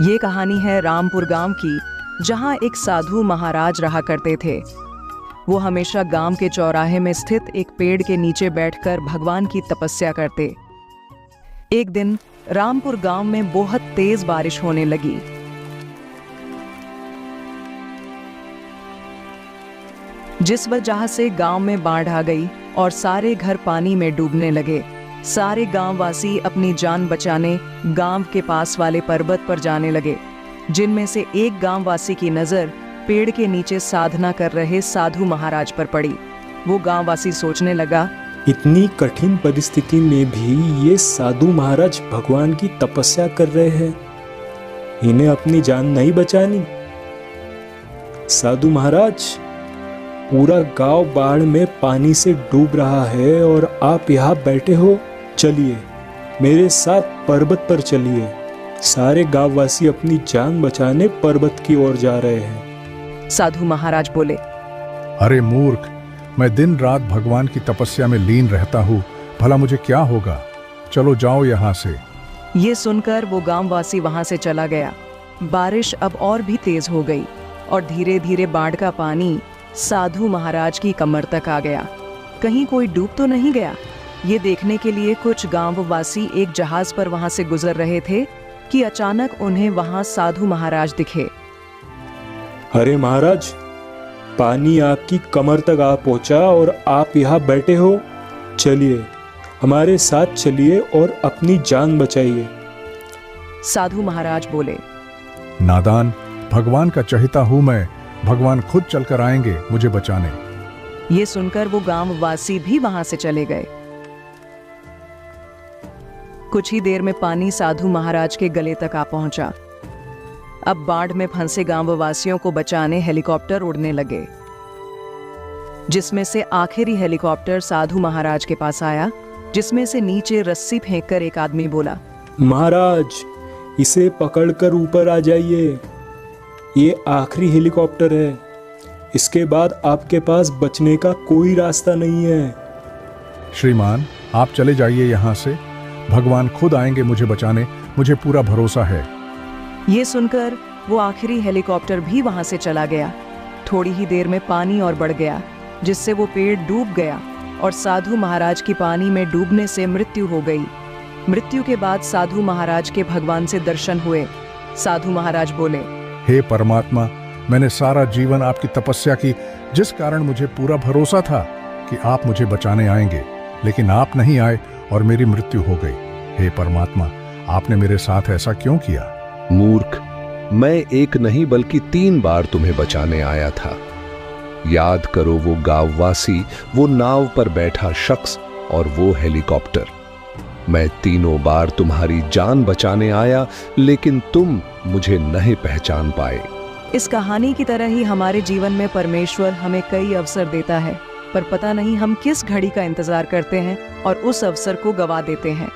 ये कहानी है रामपुर गांव की, जहां एक साधु महाराज रहा करते थे। वो हमेशा गांव के चौराहे में स्थित एक पेड़ के नीचे बैठकर भगवान की तपस्या करते। एक दिन रामपुर गांव में बहुत तेज बारिश होने लगी। जिस वजह से गांव में बाढ़ आ गई और सारे घर पानी में डूबने लगे। सारे गांववासी अपनी जान बचाने गांव के पास वाले पर्वत पर जाने लगे, जिनमें से एक गांववासी की नजर पेड़ के नीचे साधना कर रहे साधु महाराज पर पड़ी। वो गांववासी सोचने लगा, इतनी कठिन परिस्थिति में भी ये साधु महाराज भगवान की तपस्या कर रहे हैं, इन्हें अपनी जान नहीं बचानी। साधु महाराज, पूरा गांव बाढ़ में पानी से डूब रहा है और आप यहाँ बैठे हो। चलिए मेरे साथ पर्वत पर चलिए। सारे गांववासी अपनी जान बचाने पर्वत की ओर जा रहे हैं। साधु महाराज बोले, अरे मूर्ख, मैं दिन रात भगवान की तपस्या में लीन रहता हूँ, भला मुझे क्या होगा। चलो जाओ यहाँ से। ये सुनकर वो गांववासी वहां से चला गया। बारिश अब और भी तेज हो गई और धीरे धीरे बाढ़ का पानी साधु महाराज की कमर तक आ गया। कहीं कोई डूब तो नहीं गया। ये देखने के लिए कुछ गांववासी एक जहाज पर वहां से गुजर रहे थे कि अचानक उन्हें वहां साधु महाराज दिखे। अरे महाराज, पानी आपकी कमर तक आ पहुंचा और आप यहाँ बैठे हो। चलिए हमारे साथ चलिए और अपनी जान बचाइए। साधु महाराज बोले, नादान, भगवान का चहेता हूँ मैं, भगवान खुद चलकर आएंगे मुझे बचाने। ये सुनकर वो गांववासी भी वहां से चले गए। कुछ ही देर में पानी साधु महाराज के गले तक आ पहुंचा। अब बाढ़ में फंसे गांववासियों को बचाने हेलीकॉप्टर उड़ने लगे, जिसमें से आखिरी हेलीकॉप्टर साधु महाराज के पास आया, जिसमें से नीचे रस्सी फेंककर एक आदमी बोला, महाराज, इसे पकड़कर ऊपर आ जाइए। ये आखिरी हेलीकॉप्टर है, इसके बाद आपके पास बचने का कोई रास्ता नहीं है। श्रीमान, आप चले जाइए यहाँ से, भगवान खुद आएंगे मुझे बचाने, मुझे पूरा भरोसा है। ये सुनकर वो आखिरी हेलीकॉप्टर भी वहां से चला गया। थोड़ी ही देर में पानी और बढ़ गया, जिससे वो पेड़ डूब गया और साधु महाराज की पानी में डूबने से मृत्यु हो गई। मृत्यु के बाद साधु महाराज के भगवान से दर्शन हुए। साधु महाराज बोले, हे परमात्मा, मैंने सारा जीवन आपकी तपस्या की, जिस कारण मुझे पूरा भरोसा था कि आप मुझे बचाने आएंगे, लेकिन आप नहीं आए और मेरी मृत्यु हो गई। हे परमात्मा, आपने मेरे साथ ऐसा क्यों किया? मूर्ख, मैं एक नहीं बल्कि 3 बार तुम्हें बचाने आया था। याद करो वो गांववासी, वो नाव पर बैठा शख्स और वो हेलीकॉप्टर। मैं 3 बार तुम्हारी जान बचाने आया, लेकिन तुम मुझे नहीं पहचान पाए। इस कहानी की तरह ही हमारे जीवन में परमेश्वर हमें कई अवसर देता है, पर पता नहीं हम किस घड़ी का इंतजार करते हैं और उस अवसर को गवा देते हैं।